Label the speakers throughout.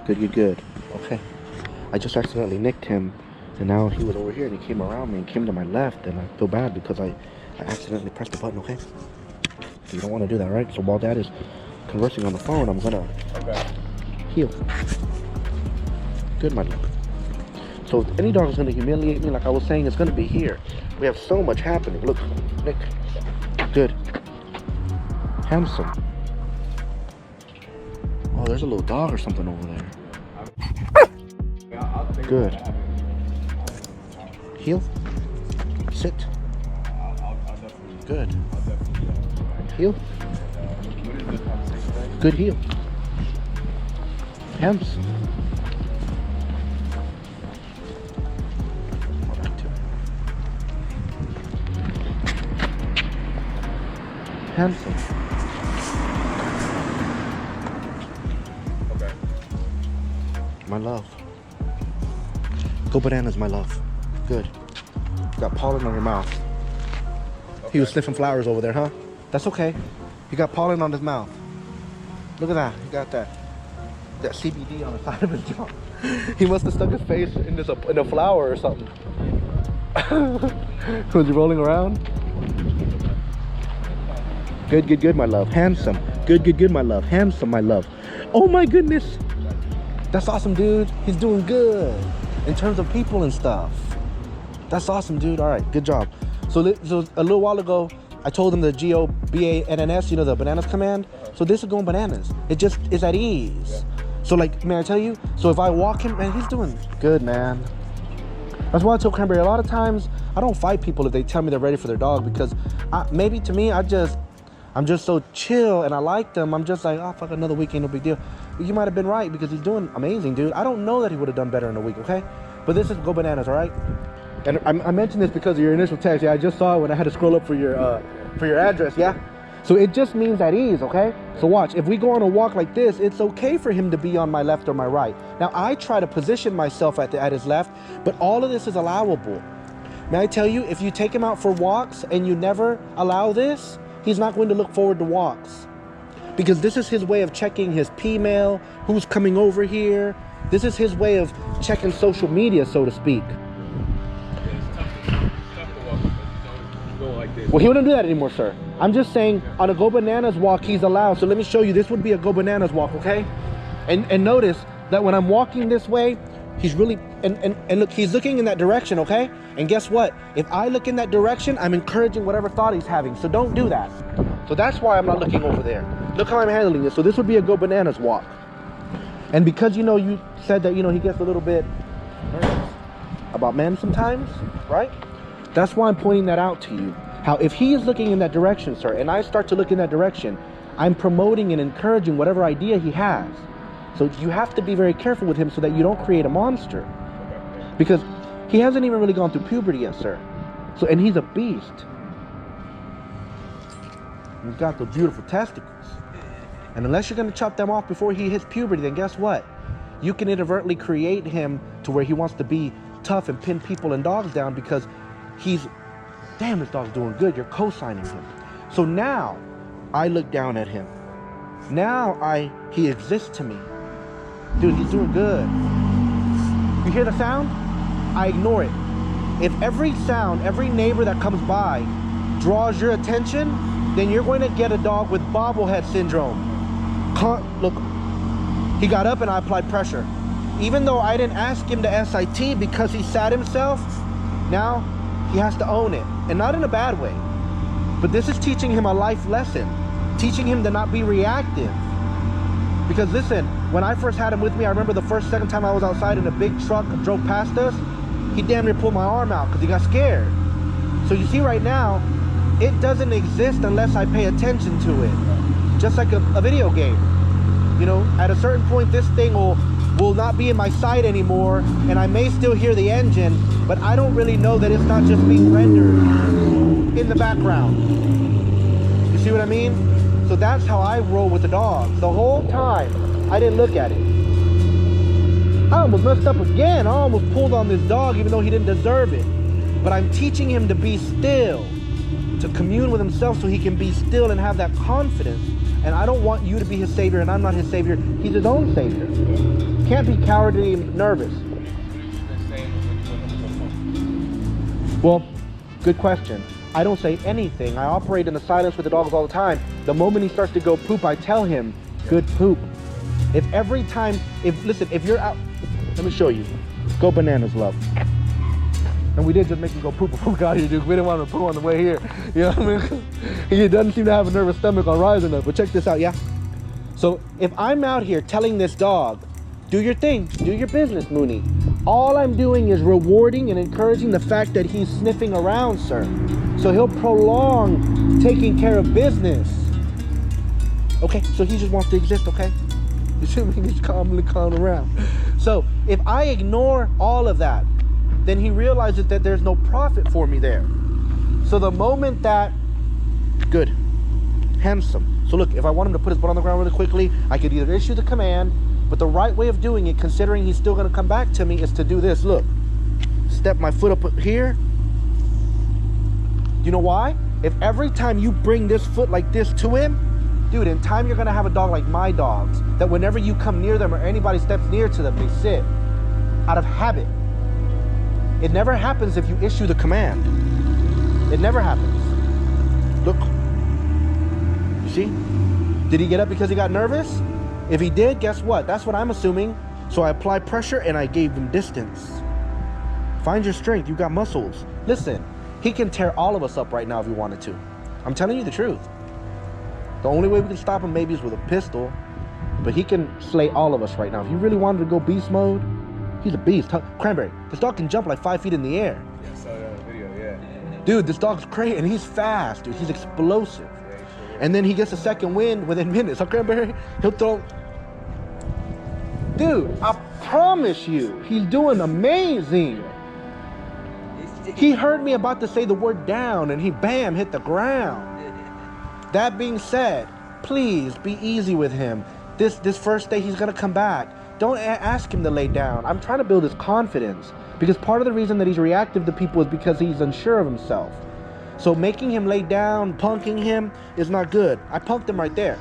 Speaker 1: Good, good, good. Okay. I just accidentally nicked him, and now he was over here, and he came around me and came to my left, and I feel bad because I accidentally pressed the button, okay? So you don't want to do that, right? So while Dad is conversing on the phone, I'm gonna heel. Good, my love. So if any dog is gonna humiliate me, like I was saying, it's gonna be here. We have so much happening. Look, Nick. Good. Handsome. Oh, there's a little dog or something over there. Good. Heel. Sit. Good. Heel. Good heel. Handsome. Handsome.
Speaker 2: Okay.
Speaker 1: My love. Go bananas, my love. Good. Got pollen on your mouth. Okay. He was sniffing flowers over there, huh? That's okay. He got pollen on his mouth. Look at that. He got that CBD on the side of his jaw. He must have stuck his face in a flower or something. Was he rolling around? Good, good, good, my love. Handsome. Good, good, good, my love. Handsome, my love. Oh my goodness. That's awesome, dude. He's doing good in terms of people and stuff. That's awesome, dude. All right, good job. So a little while ago, I told him the GOBANNS, you know, the bananas command. So this is going bananas. It just is at ease. So like, may I tell you? So if I walk him, man, he's doing good, man. That's why I told Cranberry a lot of times, I don't fight people if they tell me they're ready for their dog, because maybe to me, I'm just so chill and I like them. I'm just like, oh, fuck, another week ain't no big deal. But you might have been right because he's doing amazing, dude. I don't know that he would have done better in a week, okay? But this is go bananas, all right? And I mentioned this because of your initial text. Yeah, I just saw it when I had to scroll up for your address, yeah? So it just means at ease, okay? So watch, if we go on a walk like this, it's okay for him to be on my left or my right. Now, I try to position myself at his left, but all of this is allowable. May I tell you, if you take him out for walks and you never allow this, he's not going to look forward to walks, because this is his way of checking his P-mail, who's coming over here. This is his way of checking social media, so to speak. Well, he wouldn't do that anymore, sir. I'm just saying, on a Go Bananas walk, he's allowed. So let me show you. This would be a Go Bananas walk, okay? And notice that when I'm walking this way, he's really, and look, he's looking in that direction, okay? And guess what? If I look in that direction, I'm encouraging whatever thought he's having. So don't do that. So that's why I'm not looking over there. Look how I'm handling this. So this would be a Go Bananas walk. And because, you know, you said that, you know, he gets a little bit nervous about men sometimes, right? That's why I'm pointing that out to you. How if he is looking in that direction, sir, and I start to look in that direction, I'm promoting and encouraging whatever idea he has. So you have to be very careful with him so that you don't create a monster. Because he hasn't even really gone through puberty yet, sir. So, and he's a beast. He's got those beautiful testicles. And unless you're going to chop them off before he hits puberty, then guess what? You can inadvertently create him to where he wants to be tough and pin people and dogs down because he's, damn, this dog's doing good. You're co-signing him. So now I look down at him. Now he exists to me. Dude, he's doing good. You hear the sound? I ignore it. If every sound, every neighbor that comes by draws your attention, then you're going to get a dog with bobblehead syndrome. Look, he got up and I applied pressure. Even though I didn't ask him to SIT because he sat himself, now he has to own it. And not in a bad way. But this is teaching him a life lesson. Teaching him to not be reactive. Because listen, when I first had him with me, I remember the second time I was outside and a big truck drove past us, he damn near pulled my arm out because he got scared. So you see right now, it doesn't exist unless I pay attention to it. Just like a video game. You know, at a certain point, this thing will not be in my sight anymore, and I may still hear the engine, but I don't really know that it's not just being rendered in the background. You see what I mean? So that's how I roll with the dogs. The whole time, I didn't look at it. I almost messed up again. I almost pulled on this dog even though he didn't deserve it. But I'm teaching him to be still, to commune with himself so he can be still and have that confidence. And I don't want you to be his savior, and I'm not his savior. He's his own savior. Can't be cowardly and nervous. Well, good question. I don't say anything. I operate in the silence with the dogs all the time. The moment he starts to go poop, I tell him, good poop. If every time, listen, if you're out, let me show you. Go bananas, love. And we did just make him go poop before we got here, dude. We didn't want him to poop on the way here. You know what I mean? He doesn't seem to have a nervous stomach on rise enough, but check this out, yeah? So if I'm out here telling this dog, do your thing, do your business, Mooney. All I'm doing is rewarding and encouraging the fact that he's sniffing around, sir. So he'll prolong taking care of business. Okay, so he just wants to exist, okay? You see me? He's calmly calling around. So if I ignore all of that, then he realizes that there's no profit for me there. So the moment that, good, handsome. So look, if I want him to put his butt on the ground really quickly, I could either issue the command, but the right way of doing it, considering he's still gonna come back to me, is to do this. Look, step my foot up here. You know why? If every time you bring this foot like this to him, dude, in time you're gonna have a dog like my dogs, that whenever you come near them or anybody steps near to them, they sit out of habit. It never happens if you issue the command. It never happens. Look, you see? Did he get up because he got nervous? If he did, guess what? That's what I'm assuming. So I applied pressure and I gave him distance. Find your strength, you got muscles. Listen, he can tear all of us up right now if he wanted to. I'm telling you the truth. The only way we can stop him maybe is with a pistol, but he can slay all of us right now. If he really wanted to go beast mode, he's a beast. Cranberry, this dog can jump like 5 feet in the air.
Speaker 2: Yeah, I saw that on the video, yeah.
Speaker 1: Dude, this dog's crazy, and he's fast, dude. He's explosive. And then he gets a second wind within minutes. Huh, Cranberry? He'll throw... Dude, I promise you, he's doing amazing. He heard me about to say the word down, and he, bam, hit the ground. That being said, please be easy with him. This first day he's gonna come back. Don't ask him to lay down. I'm trying to build his confidence, because part of the reason that he's reactive to people is because he's unsure of himself. So making him lay down, punking him is not good. I punked him right there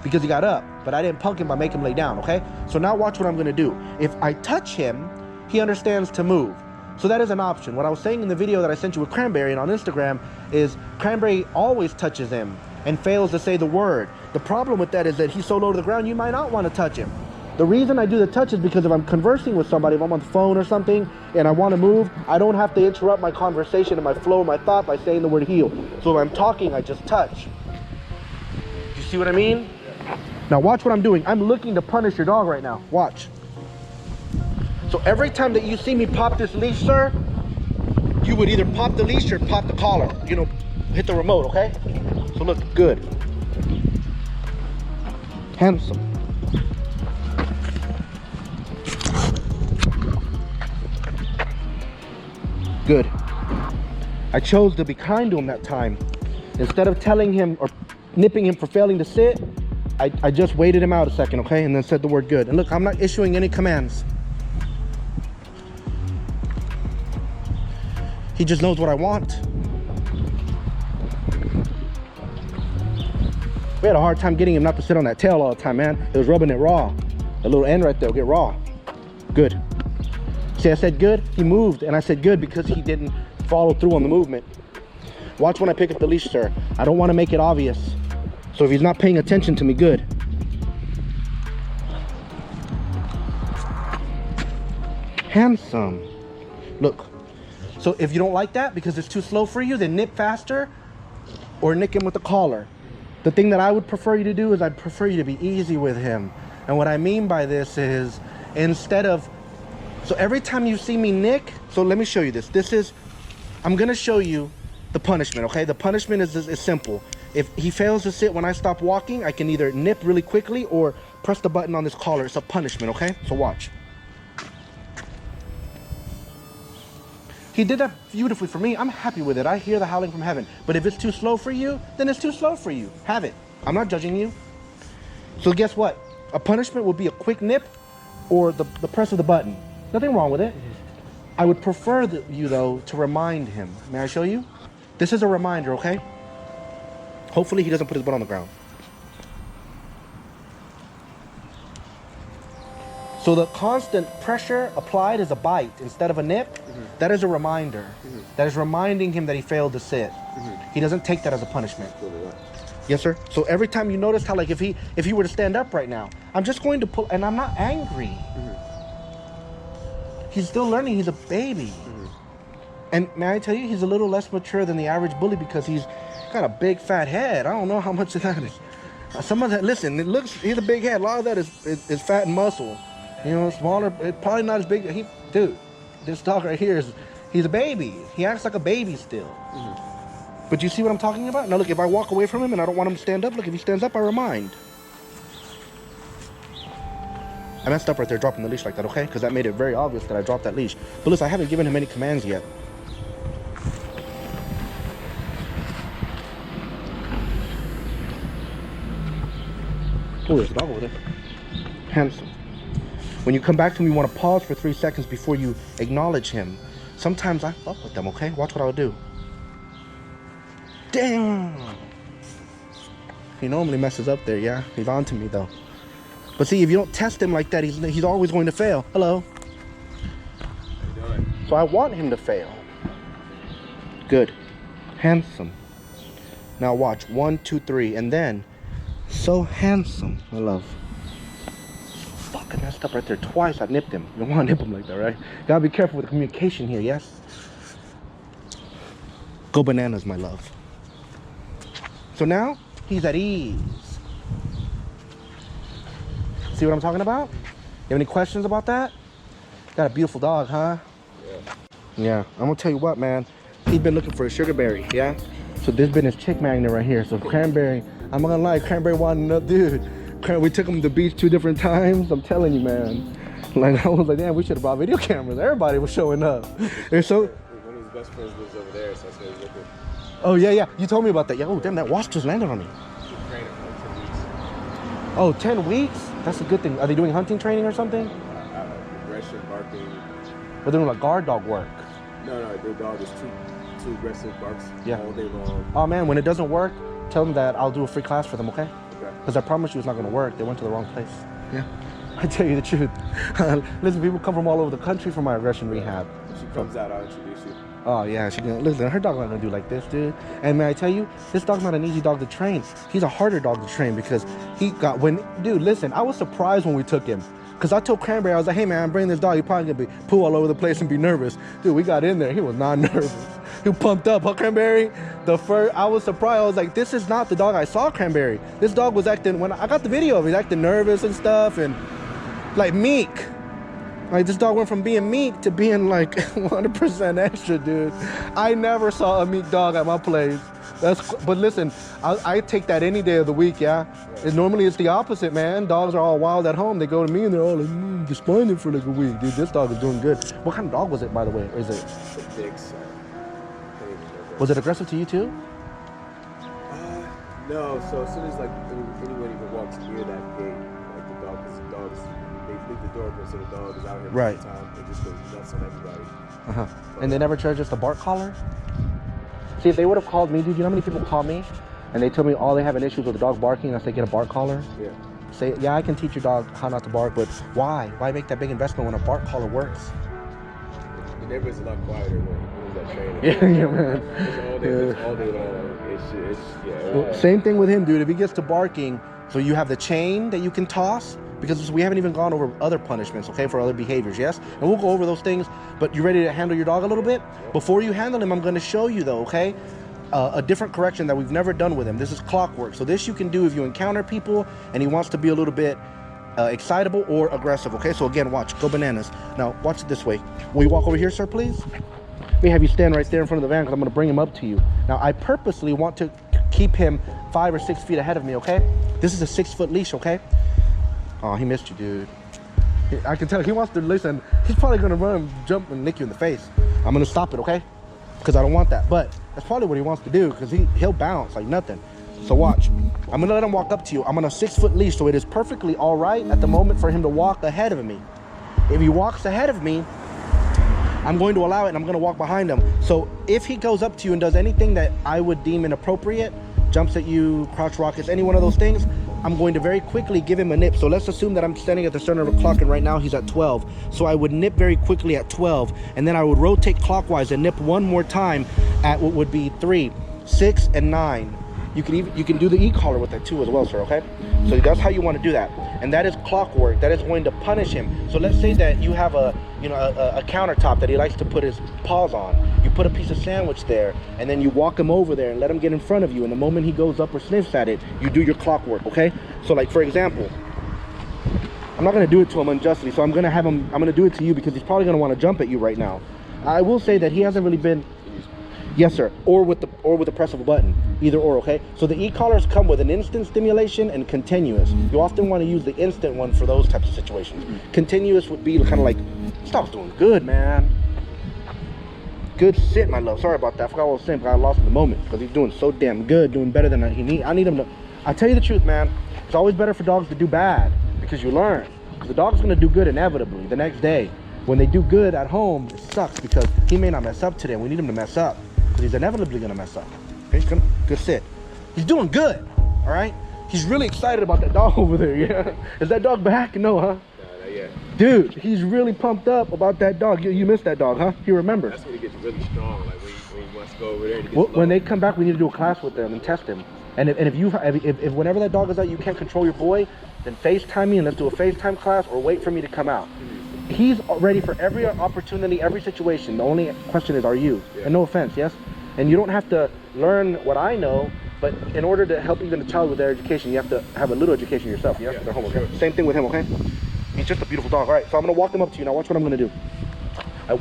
Speaker 1: because he got up, but I didn't punk him by making him lay down, okay? So now watch what I'm gonna do. If I touch him, he understands to move. So that is an option. What I was saying in the video that I sent you with Cranberry and on Instagram is Cranberry always touches him and fails to say the word. The problem with that is that he's so low to the ground, you might not want to touch him. The reason I do the touch is because if I'm conversing with somebody, if I'm on the phone or something and I want to move, I don't have to interrupt my conversation and my flow of my thought by saying the word heel. So if I'm talking, I just touch. Do you see what I mean? Now watch what I'm doing. I'm looking to punish your dog right now. Watch. So every time that you see me pop this leash, sir, you would either pop the leash or pop the collar. You know, hit the remote, okay? So look, good. Handsome. Good. I chose to be kind to him that time. Instead of telling him or nipping him for failing to sit, I just waited him out a second, okay? And then said the word good. And look, I'm not issuing any commands. He just knows what I want. We had a hard time getting him not to sit on that tail all the time, man. It was rubbing it raw. That little end right there will get raw. Good. See, I said good, he moved, and I said good because he didn't follow through on the movement. Watch when I pick up the leash, sir. I don't want to make it obvious. So if he's not paying attention to me, good. Handsome. Look. So if you don't like that because it's too slow for you, then nip faster or nick him with the collar. The thing that I would prefer you to do is I'd prefer you to be easy with him. And what I mean by this is instead of, so every time you see me nick, so let me show you this. This is, I'm gonna show you the punishment, okay? The punishment is simple. If he fails to sit when I stop walking, I can either nip really quickly or press the button on this collar. It's a punishment, okay? So watch. He did that beautifully for me. I'm happy with it. I hear the howling from heaven. But if it's too slow for you, then it's too slow for you. Have it. I'm not judging you. So guess what? A punishment would be a quick nip or the press of the button. Nothing wrong with it. I would prefer you, though, to remind him. May I show you? This is a reminder, okay? Hopefully he doesn't put his butt on the ground. So the constant pressure applied is a bite instead of a nip. That is a reminder. That is reminding him that he failed to sit. He doesn't take that as a punishment. Yes, sir. So every time you notice how, like, if he were to stand up right now, I'm just going to pull, and I'm not angry. He's still learning. He's a baby. And may I tell you, he's a little less mature than the average bully because he's got a big fat head. I don't know how much of that is. Some of that, listen, it looks, he's a big head. A lot of that is fat and muscle. You know, smaller, it's probably not as big. Dude, this dog right here he's a baby. He acts like a baby still. But you see what I'm talking about? Now look, if I walk away from him and I don't want him to stand up, look, if he stands up, I remind. I messed up right there dropping the leash like that, okay? Because that made it very obvious that I dropped that leash. But listen, I haven't given him any commands yet. Oh, there's a dog over there. Handsome. When you come back to him, you want to pause for 3 seconds before you acknowledge him. Sometimes I fuck with them, okay? Watch what I'll do. Damn! He normally messes up there, yeah? He's on to me, though. But see, if you don't test him like that, he's always going to fail. Hello?
Speaker 2: How you doing?
Speaker 1: So I want him to fail. Good. Handsome. Now watch. 1, 2, 3. And then, so handsome. I love. Fuck, I messed up right there twice. I nipped him. You don't want to nip him like that, right? Gotta be careful with the communication here, yes? Go bananas, my love. So now, he's at ease. See what I'm talking about? You have any questions about that? Got a beautiful dog, huh? Yeah, I'm gonna tell you what, man. He's been looking for a sugar berry, yeah? So this been his chick magnet right here. So cranberry, I'm not gonna lie, cranberry wanted no, dude. We took him to the beach 2 different times. I'm telling you, man. Like, I was like, damn, we should have brought video cameras. Everybody was showing up. And so,
Speaker 2: One of his best friends lives over there, so that's why he's looking.
Speaker 1: oh yeah, you told me about that. Yeah, oh damn, that wasp just landed on me.
Speaker 2: He's training for like 10 weeks.
Speaker 1: Oh, 10 weeks? That's a good thing. Are they doing hunting training or something?
Speaker 2: Aggression, barking.
Speaker 1: Or they're doing like guard dog work?
Speaker 2: No, their dog is too aggressive, barks all day long.
Speaker 1: Oh man, when it doesn't work, tell them that I'll do a free class for them, okay?
Speaker 2: Okay.
Speaker 1: Because I promise you it's not going to work. They went to the wrong place. Yeah. I tell you the truth. Listen, people come from all over the country for my aggression rehab.
Speaker 2: If she comes out, I'll introduce you.
Speaker 1: Oh yeah, she can. Listen, her dog's not gonna do like this, dude. And may I tell you, this dog's not an easy dog to train. He's a harder dog to train because dude, listen, I was surprised when we took him. Cause I told Cranberry, I was like, hey man, I'm bringing this dog. He probably gonna be poo all over the place and be nervous. Dude, we got in there, he was not nervous. He pumped up, huh, Cranberry? I was surprised. I was like, this is not the dog I saw, Cranberry. This dog was acting, when I got the video of him, he's acting nervous and stuff and like meek. Like this dog went from being meek to being like 100% extra, dude. I never saw a meek dog at my place. But listen, I take that any day of the week, yeah? Normally it's the opposite, man. Dogs are all wild at home. They go to me and they're all like, despondent for like a week. Dude, this dog is doing good. What kind of dog was it, by the way? Or is it?
Speaker 2: Big son.
Speaker 1: Was it aggressive to you too?
Speaker 2: No, so as soon as like anyone even walks near that gate, like the dogs, they leave the door open so the dog is out here
Speaker 1: right.
Speaker 2: all the time. It just goes nuts on everybody.
Speaker 1: And they never charge us the bark collar? See, if they would have called me, dude, you know how many people call me and they tell me all they have an issue with the dog barking unless they get a bark collar?
Speaker 2: Yeah.
Speaker 1: Say, yeah, I can teach your dog how not to bark, but why? Why make that big investment when a bark collar works?
Speaker 2: The neighborhood's a lot quieter when that training.
Speaker 1: Yeah, man.
Speaker 2: It's all day long.
Speaker 1: Same thing with him, dude. If he gets to barking, so you have the chain that you can toss, because we haven't even gone over other punishments, okay, for other behaviors, yes? And we'll go over those things, but you ready to handle your dog a little bit? Before you handle him, I'm going to show you, though, okay, a different correction that we've never done with him. This is Clockwork. So this you can do if you encounter people and he wants to be a little bit excitable or aggressive, okay? So again, watch. Go bananas. Now, watch it this way. Will you walk over here, sir, please? Let me have you stand right there in front of the van because I'm going to bring him up to you. Now, I purposely want to keep him 5 or 6 feet ahead of me, okay? This is a 6-foot leash, okay? Oh, he missed you, dude. I can tell he wants to listen. He's probably gonna run, jump, and nick you in the face. I'm gonna stop it, okay? Because I don't want that. But that's probably what he wants to do because he'll bounce like nothing. So watch. I'm gonna let him walk up to you. I'm on a 6-foot leash, so it is perfectly all right at the moment for him to walk ahead of me. If he walks ahead of me, I'm going to allow it and I'm gonna walk behind him. So if he goes up to you and does anything that I would deem inappropriate, jumps at you, crouch rockets, any one of those things, I'm going to very quickly give him a nip. So let's assume that I'm standing at the center of a clock and right now he's at 12. So I would nip very quickly at 12 and then I would rotate clockwise and nip one more time at what would be 3, 6, and 9. You can do the e-collar with that too as well, sir, okay? So that's how you want to do that. And that is clockwork. That is going to punish him. So let's say that you have a countertop that he likes to put his paws on. You put a piece of sandwich there and then you walk him over there and let him get in front of you, and the moment he goes up or sniffs at it, you do your clockwork, okay? So like for example, I'm not going to do it to him unjustly, so I'm going to do it to you because he's probably going to want to jump at you right now. I will say that he hasn't really been. Yes, sir. Or with the press of a button, either or. Okay. So the e-collars come with an instant stimulation and continuous. You often want to use the instant one for those types of situations. Continuous would be kind of like, this dog's doing good, man. Good sit, my love. Sorry about that. I forgot what I was saying, but I lost in the moment because he's doing so damn good, doing better than he needs. I need him to. I tell you the truth, man. It's always better for dogs to do bad because you learn. The dog's gonna do good inevitably the next day. When they do good at home, it sucks because he may not mess up today. We need him to mess up. He's inevitably gonna mess up. Okay, he's gonna good sit. He's doing good. All right. He's really excited about that dog over there. Yeah. Is that dog back? No, huh?
Speaker 2: Not yet.
Speaker 1: Dude, he's really pumped up about that dog. You missed that dog, huh? He remembers.
Speaker 2: That's when he gets really strong. Like when he wants to go over there.
Speaker 1: When they come back, we need to do a class with them and test him. And if whenever that dog is out, you can't control your boy, then FaceTime me and let's do a FaceTime class, or wait for me to come out. He's ready for every opportunity, every situation. The only question is, are you? Yeah. And no offense, yes? And you don't have to learn what I know, but in order to help even a child with their education, you have to have a little education yourself. You have to their homework. Sure. Same thing with him, okay? He's just a beautiful dog. All right, so I'm gonna walk him up to you. Now watch what I'm gonna do. I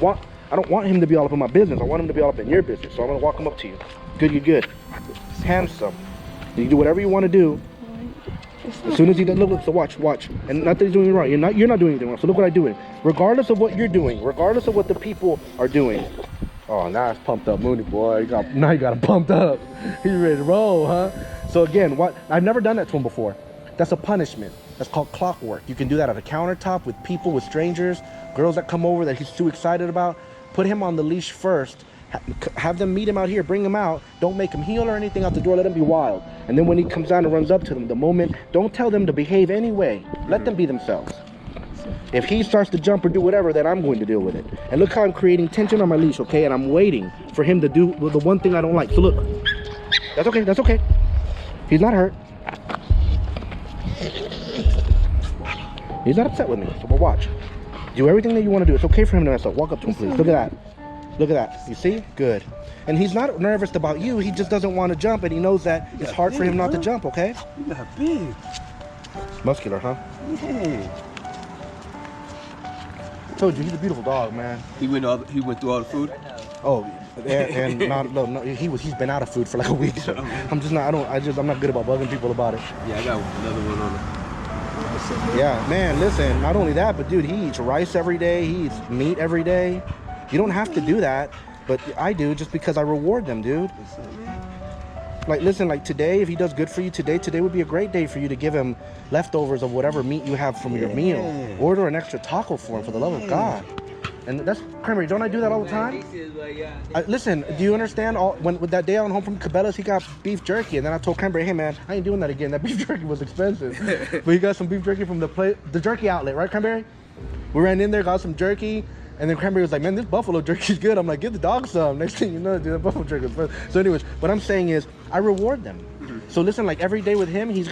Speaker 1: don't want him to be all up in my business. I want him to be all up in your business. So I'm gonna walk him up to you. Good, you're good. Handsome. You do whatever you want to do. As soon as he does, look, so watch, and not that he's doing it wrong. You're not doing anything wrong. So look what I'm doing. Regardless of what you're doing, regardless of what the people are doing. Oh, now it's pumped up, Mooney boy. Now you got him pumped up. He's ready to roll, huh? So again, I've never done that to him before. That's a punishment. That's called clockwork. You can do that at a countertop with people, with strangers, girls that come over that he's too excited about. Put him on the leash first. Have them meet him out here, bring him out. Don't make him heel or anything out the door. Let him be wild. And then when he comes down and runs up to them, the moment, don't tell them to behave anyway. Let them be themselves. If he starts to jump or do whatever, then I'm going to deal with it. And look how I'm creating tension on my leash, okay? And I'm waiting for him to do the one thing I don't like. So look, that's okay, that's okay. He's not hurt. He's not upset with me, so we'll watch. Do everything that you want to do. It's okay for him to mess up. Walk up to him, please. Look at that. Look at that. You see? Good. And he's not nervous about you. He just doesn't want to jump, and he knows that it's hard for him not to jump, okay?
Speaker 2: You got big.
Speaker 1: Muscular, huh?
Speaker 2: Yeah.
Speaker 1: I told you, he's a beautiful dog, man.
Speaker 2: He went through all the food?
Speaker 1: Oh, and no, he's been out of food for like a week. So I'm not good about bugging people about it.
Speaker 2: Yeah, I got another one on it.
Speaker 1: Yeah, man, listen, not only that, but dude, he eats rice every day. He eats meat every day. You don't have to do that, but I do just because I reward them, dude. Like, listen, like today, if he does good for you today would be a great day for you to give him leftovers of whatever meat you have from your meal. Order an extra taco for him, for the love of God. And that's, Cranberry, don't I do that all the time? Listen, do you understand? With that day I went home from Cabela's, he got beef jerky, and then I told Cranberry, hey man, I ain't doing that again. That beef jerky was expensive. But he got some beef jerky from the jerky outlet, right, Cranberry? We ran in there, got some jerky, and then Cranberry was like, man, this buffalo jerky's good. I'm like, give the dog some. Next thing you know, dude, that buffalo jerky is fun. So anyways, what I'm saying is, I reward them. So listen, like every day with him, he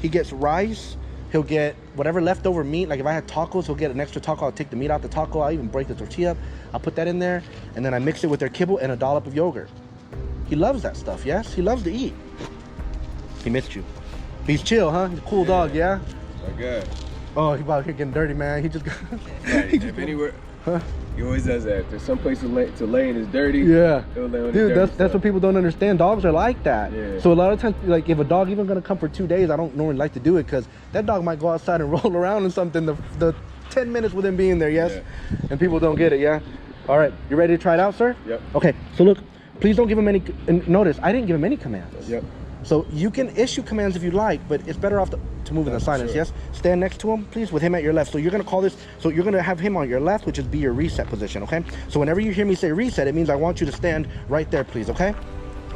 Speaker 1: gets rice, he'll get whatever leftover meat. Like if I had tacos, he'll get an extra taco. I'll take the meat out the taco. I'll even break the tortilla up. I'll put that in there, and then I mix it with their kibble and a dollop of yogurt. He loves that stuff, yes? He loves to eat. He missed you. He's chill, huh? He's a cool dog, yeah?
Speaker 2: Okay.
Speaker 1: Oh, he's about here getting dirty, man. He just got...
Speaker 2: If anywhere... Huh? He always does that. There's some place to lay and it's dirty.
Speaker 1: Yeah.
Speaker 2: Dude,
Speaker 1: that's what people don't understand. Dogs are like that.
Speaker 2: Yeah.
Speaker 1: So a lot of times, like if a dog even gonna come for 2 days, I don't normally like to do it because that dog might go outside and roll around in something the 10 minutes with him being there, yes? Yeah. And people don't get it, yeah? All right, you ready to try it out, sir?
Speaker 2: Yep.
Speaker 1: Okay, so look, please don't give him any, and notice, I didn't give him any commands.
Speaker 2: Yep.
Speaker 1: So you can issue commands if you like, but it's better off to move in the silence,
Speaker 2: sure.
Speaker 1: yes? Stand next to him, please, with him at your left. So you're gonna call this, so you're gonna have him on your left, which is be your reset position, okay? So whenever you hear me say reset, it means I want you to stand right there, please, okay?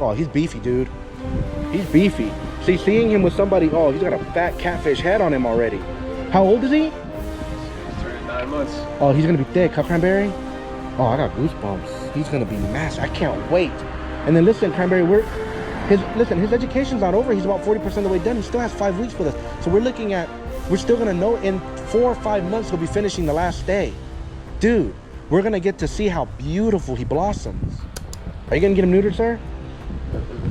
Speaker 1: Oh, he's beefy, dude. He's beefy. See, seeing him with somebody, oh, he's got a fat catfish head on him already. How old is he?
Speaker 2: He's turning 9 months.
Speaker 1: Oh, he's gonna be thick, huh, Cranberry? Oh, I got goosebumps. He's gonna be massive. I can't wait. And then listen, Cranberry, his education's not over. He's about 40% of the way done. He still has 5 weeks with us. So we're still gonna know in 4 or 5 months he'll be finishing the last day. Dude, we're gonna get to see how beautiful he blossoms. Are you gonna get him neutered, sir?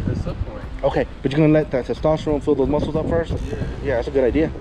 Speaker 2: That's the point.
Speaker 1: Okay, but you're gonna let that testosterone fill those muscles up first? Yeah, that's a good idea.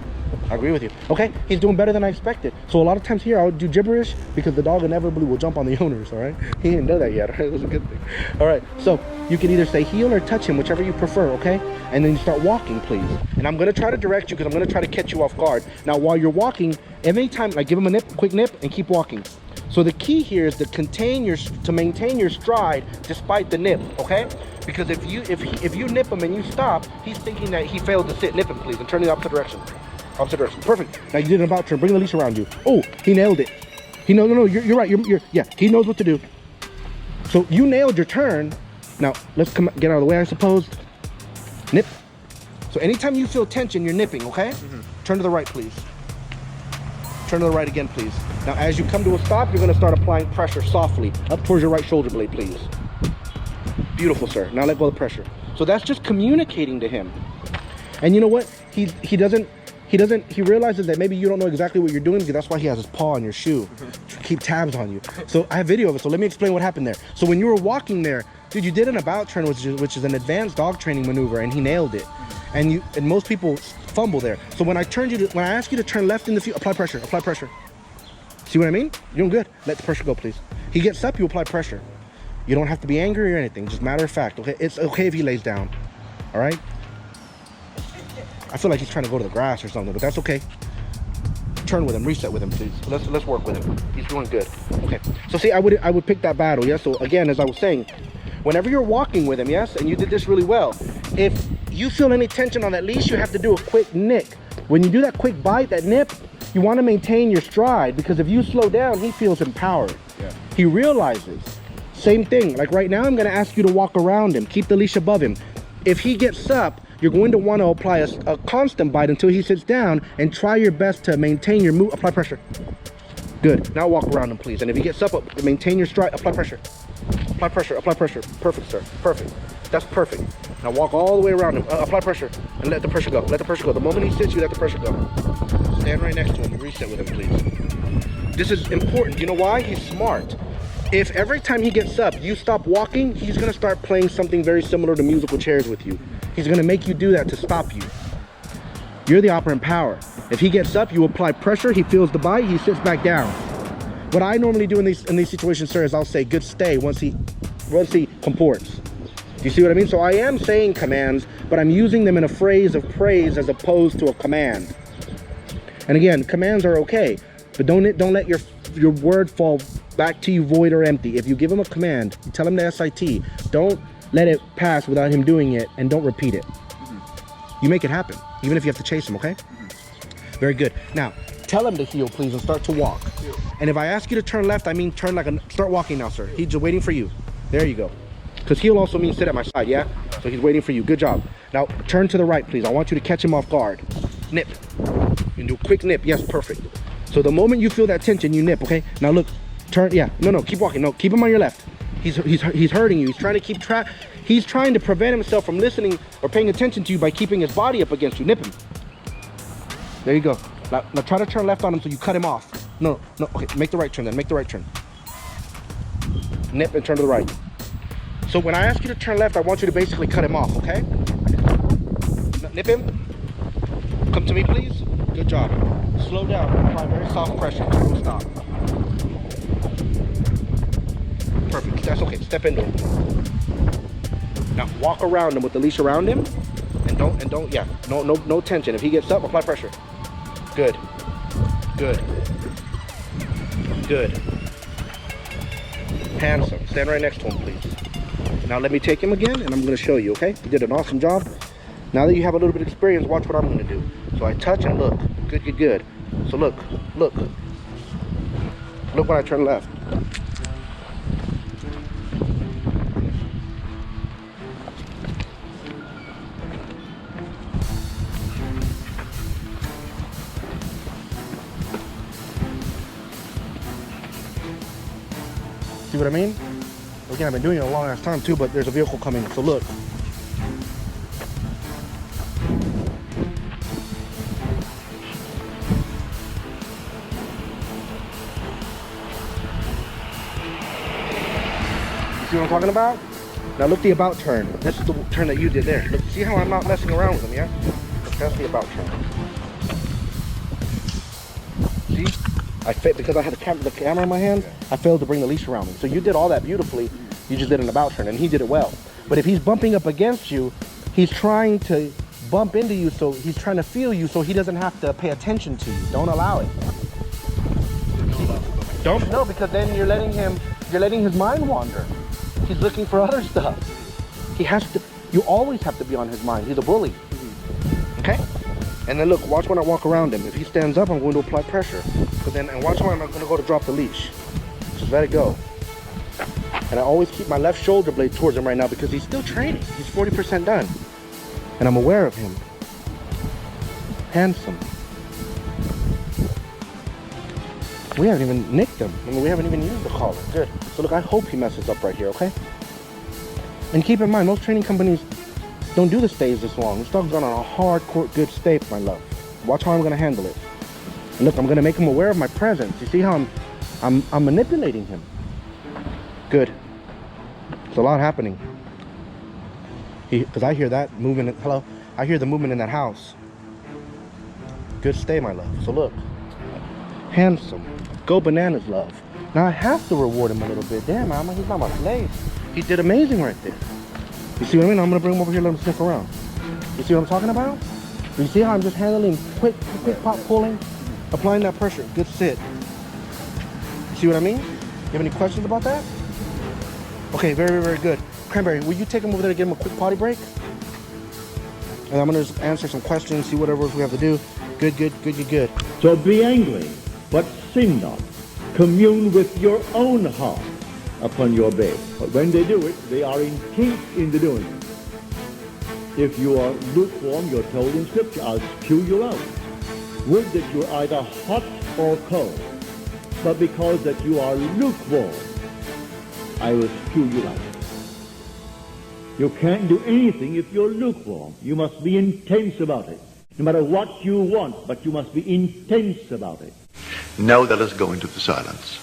Speaker 1: I agree with you. Okay, he's doing better than I expected. So a lot of times here, I'll do gibberish because the dog inevitably will jump on the owners, all right? He didn't know that yet, all right? That's a good thing. All right, so you can either say heel or touch him, whichever you prefer, okay? And then you start walking, please. And I'm gonna try to direct you because I'm gonna try to catch you off guard. Now, while you're walking, every time, like give him a nip, quick nip, and keep walking. So the key here is to maintain your stride despite the nip, okay? Because if you nip him and you stop, he's thinking that he failed to sit. Nip him, please, and turn the opposite direction. Opposite direction. Perfect. Now you did an about turn. Bring the leash around you. Oh, he nailed it. No, you're right. Yeah, he knows what to do. So you nailed your turn. Now let's get out of the way, I suppose. Nip. So anytime you feel tension, you're nipping, okay? Turn to the right, please. Turn to the right again, please. Now as you come to a stop, you're gonna start applying pressure softly up towards your right shoulder blade, please. Beautiful, sir. Now let go of the pressure. So that's just communicating to him. And you know what? He realizes that maybe you don't know exactly what you're doing because that's why he has his paw on your shoe to keep tabs on you. So I have video of it, so let me explain what happened there. So when you were walking there, dude, you did an about turn, which is an advanced dog training maneuver, and he nailed it. And most people fumble there. So when I ask you to turn left in the field, apply pressure. See what I mean? You're doing good. Let the pressure go, please. He gets up, you apply pressure. You don't have to be angry or anything, just matter of fact, okay? It's okay if he lays down, all right? I feel like he's trying to go to the grass or something, but that's okay. Turn with him, reset with him, please. Let's work with him. He's doing good. Okay. So see, I would pick that battle, yes? So again, as I was saying, whenever you're walking with him, yes, and you did this really well, if you feel any tension on that leash, you have to do a quick nick. When you do that quick bite, that nip, you want to maintain your stride because if you slow down, he feels empowered. Yeah. He realizes. Same thing. Like right now, I'm going to ask you to walk around him. Keep the leash above him. If he gets up, you're going to want to apply a constant bite until he sits down and try your best to maintain your move. Apply pressure. Good. Now walk around him, please. And if he gets up, maintain your stride. Apply pressure. Apply pressure. Apply pressure. Perfect, sir. Perfect. That's perfect. Now walk all the way around him. Apply pressure and let the pressure go. Let the pressure go. The moment he sits, you let the pressure go. Stand right next to him. Reset with him, please. This is important. You know why? He's smart. If every time he gets up, you stop walking, he's going to start playing something very similar to musical chairs with you. He's going to make you do that to stop you. You're the operant power. If he gets up, you apply pressure, he feels the bite, he sits back down. What I normally do in these situations, sir, is I'll say good stay once he comports. Do you see what I mean? So I am saying commands, but I'm using them in a phrase of praise as opposed to a command. And again, commands are okay, but don't let your word fall back to you void or empty. If you give him a command, you tell him the SIT, don't let it pass without him doing it, and don't repeat it. You make it happen, even if you have to chase him, okay? Very good. Now, tell him to heel, please, and start to walk. And if I ask you to turn left, I mean turn start walking now, sir. He's just waiting for you. There you go. Because heel also means sit at my side, yeah? So he's waiting for you. Good job. Now, turn to the right, please. I want you to catch him off guard. Nip. You can do a quick nip. Yes, perfect. So the moment you feel that tension, you nip, okay? Now look, turn, yeah. No, keep walking. No, keep him on your left. He's hurting you. He's trying to keep track. He's trying to prevent himself from listening or paying attention to you by keeping his body up against you. Nip him. There you go. Now try to turn left on him so you cut him off. No, okay, make the right turn then. Make the right turn. Nip and turn to the right. So when I ask you to turn left, I want you to basically cut him off, okay? Nip him. Come to me, please. Good job. Slow down. Apply very soft pressure. Don't stop. Perfect. That's okay. Step into him. Now walk around him with the leash around him, and don't. Yeah. No tension. If he gets up, apply pressure. Good. Handsome. Stand right next to him, please. Now let me take him again, and I'm going to show you. Okay? You did an awesome job. Now that you have a little bit of experience, watch what I'm going to do. So I touch and look. Good. So look when I turn left. See what I mean? Again, I've been doing it a long ass time too, but there's a vehicle coming, so look. See what I'm talking about? Now look the about turn. This is the turn that you did there. Look, see how I'm not messing around with him, yeah? Look, that's the about turn. See? Because I had the camera in my hand, I failed to bring the leash around him. So you did all that beautifully, you just did an about turn, and he did it well. But if he's bumping up against you, he's trying to bump into you, so he's trying to feel you so he doesn't have to pay attention to you. Don't allow it. Don't? No, because then you're letting his mind wander. He's looking for other stuff. He has to, you always have to be on his mind. He's a bully. Okay? And then look, watch when I walk around him. If he stands up, I'm going to apply pressure. And watch when I'm going to go to drop the leash. Just let it go. And I always keep my left shoulder blade towards him right now because he's still training. He's 40% done. And I'm aware of him. Handsome. We haven't even nicked him. I mean, we haven't even used the collar. Good. So look, I hope he messes up right here, okay? And keep in mind, most training companies don't do the stays this long. This dog's gone on a hardcore good stay, my love. Watch how I'm gonna handle it. And look, I'm gonna make him aware of my presence. You see how I'm manipulating him. Good. There's a lot happening. Because I hear that movement. Hello? I hear the movement in that house. Good stay, my love. So look. Handsome. Go bananas, love. Now I have to reward him a little bit. Damn, mama, he's not my slave. He did amazing right there. You see what I mean? I'm gonna bring him over here, let him sniff around. You see what I'm talking about? You see how I'm just handling quick pop pulling, applying that pressure. Good sit. You see what I mean? You have any questions about that? Okay, very, very good. Cranberry, will you take him over there to give him a quick potty break? And I'm gonna just answer some questions, see whatever we have to do. Good.
Speaker 3: So be angry, but sin not. Commune with your own heart upon your bed. But when they do it, they are intent in the doing it. If you are lukewarm, you're told in Scripture, I'll spew you out. Would that you're either hot or cold. But because that you are lukewarm, I will spew you out. You can't do anything if you're lukewarm. You must be intense about it. No matter what you want, but you must be intense about it.
Speaker 4: Now let us go into the silence.